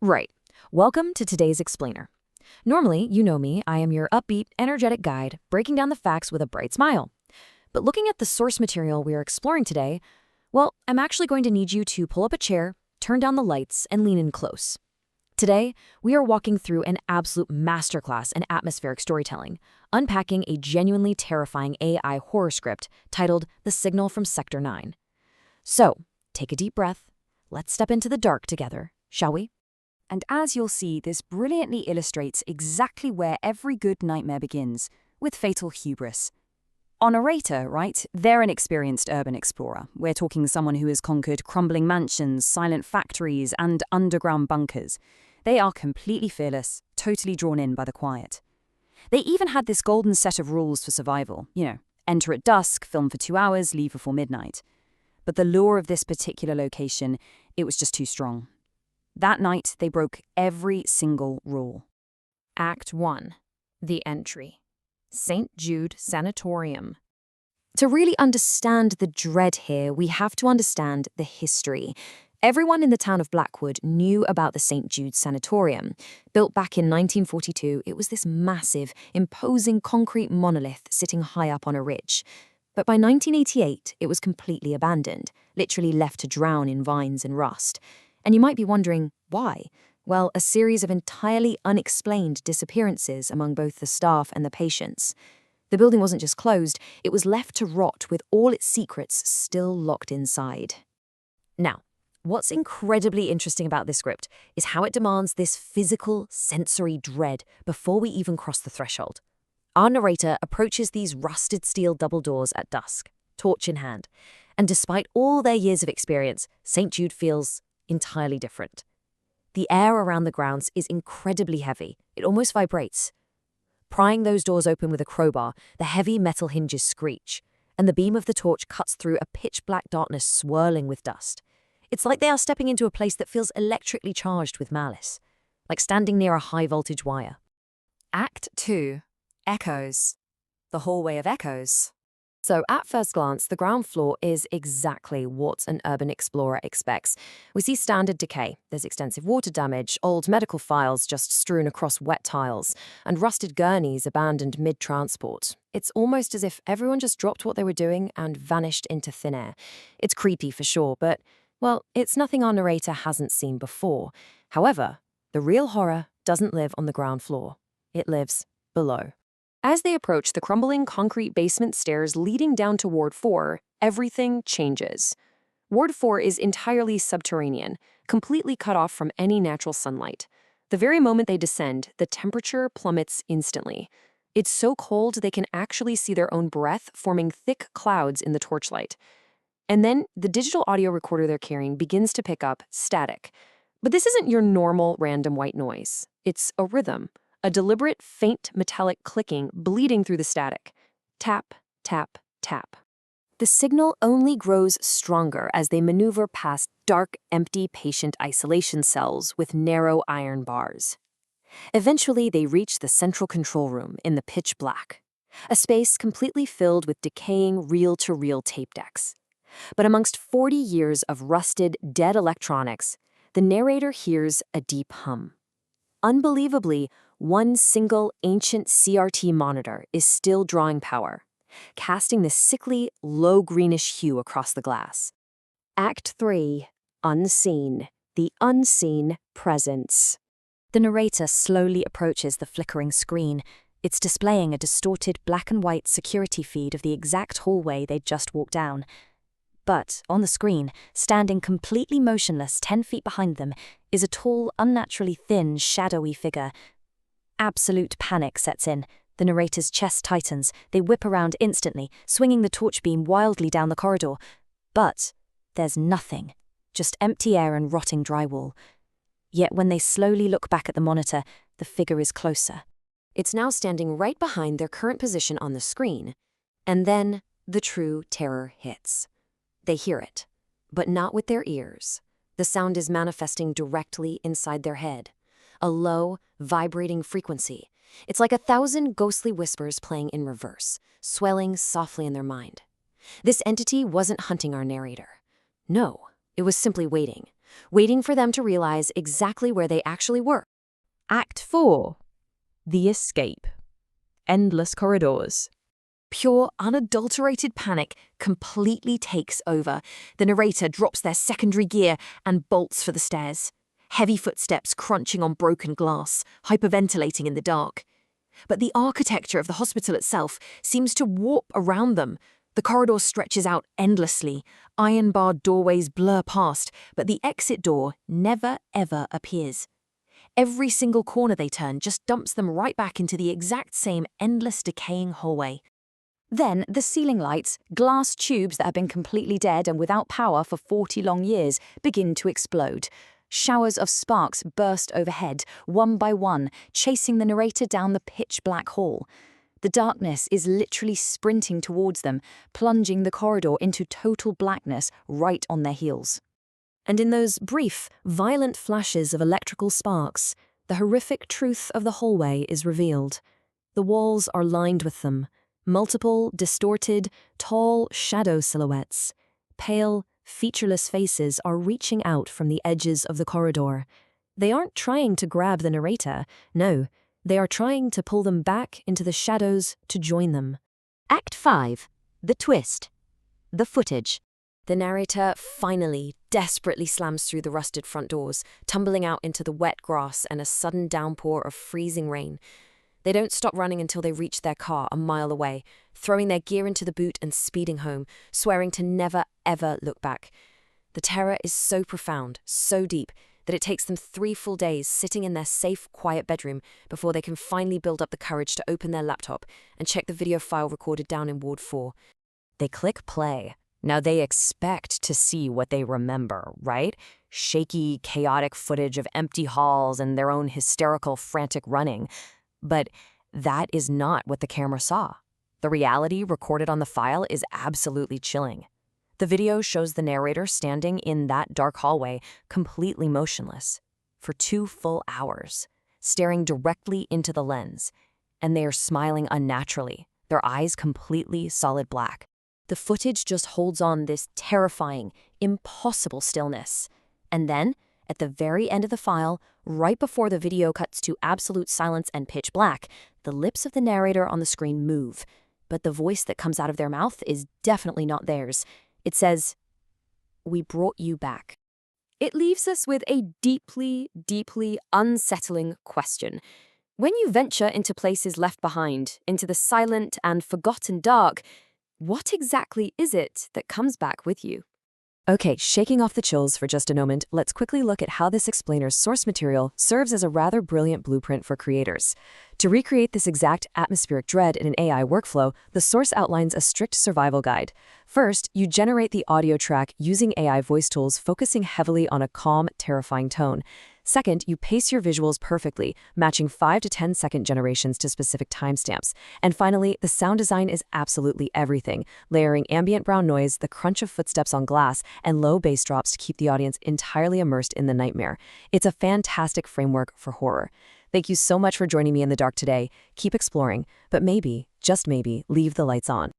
Right. Welcome to today's explainer. Normally, you know me, I am your upbeat, energetic guide, breaking down the facts with a bright smile. But looking at the source material we are exploring today, well, I'm actually going to need you to pull up a chair, turn down the lights, and lean in close. Today, we are walking through an absolute masterclass in atmospheric storytelling, unpacking a genuinely terrifying AI horror script titled The Signal from Sector 9. So, take a deep breath. Let's step into the dark together, shall we? And as you'll see, this brilliantly illustrates exactly where every good nightmare begins, with fatal hubris. Our narrator, right, they're an experienced urban explorer. We're talking someone who has conquered crumbling mansions, silent factories, and underground bunkers. They are completely fearless, totally drawn in by the quiet. They even had this golden set of rules for survival. Enter at dusk, film for 2 hours, leave before midnight. But the lure of this particular location, it was just too strong. That night, they broke every single rule. Act 1. The Entry. St. Jude Sanatorium. To really understand the dread here, we have to understand the history. Everyone in the town of Blackwood knew about the St. Jude Sanatorium. Built back in 1942, it was this massive, imposing concrete monolith sitting high up on a ridge. But by 1988, it was completely abandoned, literally left to drown in vines and rust. And you might be wondering, why? Well, a series of entirely unexplained disappearances among both the staff and the patients. The building wasn't just closed, it was left to rot with all its secrets still locked inside. Now, what's incredibly interesting about this script is how it demands this physical, sensory dread before we even cross the threshold. Our narrator approaches these rusted steel double doors at dusk, torch in hand. And despite all their years of experience, St. Jude feels entirely different. The air around the grounds is incredibly heavy. It almost vibrates. Prying those doors open with a crowbar, the heavy metal hinges screech, and the beam of the torch cuts through a pitch-black darkness swirling with dust. It's like they are stepping into a place that feels electrically charged with malice, like standing near a high-voltage wire. Act 2. Echoes. The Hallway of Echoes. So at first glance, the ground floor is exactly what an urban explorer expects. We see standard decay. There's extensive water damage, old medical files just strewn across wet tiles, and rusted gurneys abandoned mid-transport. It's almost as if everyone just dropped what they were doing and vanished into thin air. It's creepy for sure, but, well, it's nothing our narrator hasn't seen before. However, the real horror doesn't live on the ground floor. It lives below. As they approach the crumbling concrete basement stairs leading down to Ward 4, everything changes. Ward 4 is entirely subterranean, completely cut off from any natural sunlight. The very moment they descend, the temperature plummets instantly. It's so cold they can actually see their own breath forming thick clouds in the torchlight. And then the digital audio recorder they're carrying begins to pick up static. But this isn't your normal random white noise. It's a rhythm. A deliberate, faint, metallic clicking bleeding through the static. Tap, tap, tap. The signal only grows stronger as they maneuver past dark, empty patient isolation cells with narrow iron bars. Eventually, they reach the central control room in the pitch black, a space completely filled with decaying reel-to-reel tape decks. But amongst 40 years of rusted, dead electronics, the narrator hears a deep hum. Unbelievably, one single ancient CRT monitor is still drawing power, casting this sickly, low greenish hue across the glass. Act 3. Unseen. The unseen presence. The narrator slowly approaches the flickering screen. It's displaying a distorted black and white security feed of the exact hallway they'd just walked down. But on the screen, standing completely motionless 10 feet behind them, is a tall, unnaturally thin, shadowy figure. Absolute panic sets in. The narrator's chest tightens. They whip around instantly, swinging the torch beam wildly down the corridor. But there's nothing. Just empty air and rotting drywall. Yet when they slowly look back at the monitor, the figure is closer. It's now standing right behind their current position on the screen. And then the true terror hits. They hear it, but not with their ears. The sound is manifesting directly inside their head. A low, vibrating frequency. It's like 1,000 ghostly whispers playing in reverse, swelling softly in their mind. This entity wasn't hunting our narrator. No, it was simply waiting, waiting for them to realize exactly where they actually were. Act 4. The escape. Endless corridors. Pure, unadulterated panic completely takes over. The narrator drops their secondary gear and bolts for the stairs. Heavy footsteps crunching on broken glass, hyperventilating in the dark. But the architecture of the hospital itself seems to warp around them. The corridor stretches out endlessly. Iron-barred doorways blur past, but the exit door never, ever appears. Every single corner they turn just dumps them right back into the exact same endless decaying hallway. Then the ceiling lights, glass tubes that have been completely dead and without power for 40 long years, begin to explode. Showers of sparks burst overhead, one by one, chasing the narrator down the pitch-black hall. The darkness is literally sprinting towards them, plunging the corridor into total blackness right on their heels. And in those brief, violent flashes of electrical sparks, the horrific truth of the hallway is revealed. The walls are lined with them. Multiple, distorted, tall shadow silhouettes. Pale, featureless faces are reaching out from the edges of the corridor. They aren't trying to grab the narrator. No, they are trying to pull them back into the shadows to join them. Act 5. The twist. The footage. The narrator finally, desperately slams through the rusted front doors, tumbling out into the wet grass and a sudden downpour of freezing rain. They don't stop running until they reach their car a mile away, throwing their gear into the boot and speeding home, swearing to never, ever look back. The terror is so profound, so deep, that it takes them 3 full days sitting in their safe, quiet bedroom before they can finally build up the courage to open their laptop and check the video file recorded down in Ward 4. They click play. Now they expect to see what they remember, right? Shaky, chaotic footage of empty halls and their own hysterical, frantic running. But that is not what the camera saw. The reality recorded on the file is absolutely chilling. The video shows the narrator standing in that dark hallway, completely motionless, for 2 full hours, staring directly into the lens. And they are smiling unnaturally, their eyes completely solid black. The footage just holds on this terrifying, impossible stillness. And then, at the very end of the file, right before the video cuts to absolute silence and pitch black, the lips of the narrator on the screen move. But the voice that comes out of their mouth is definitely not theirs. It says, "We brought you back." It leaves us with a deeply, deeply unsettling question. When you venture into places left behind, into the silent and forgotten dark, what exactly is it that comes back with you? Okay, shaking off the chills for just a moment, let's quickly look at how this explainer's source material serves as a rather brilliant blueprint for creators. To recreate this exact atmospheric dread in an AI workflow, the source outlines a strict survival guide. First, you generate the audio track using AI voice tools focusing heavily on a calm, terrifying tone. Second, you pace your visuals perfectly, matching 5 to 10 second generations to specific timestamps. And finally, the sound design is absolutely everything, layering ambient brown noise, the crunch of footsteps on glass, and low bass drops to keep the audience entirely immersed in the nightmare. It's a fantastic framework for horror. Thank you so much for joining me in the dark today. Keep exploring, but maybe, just maybe, leave the lights on.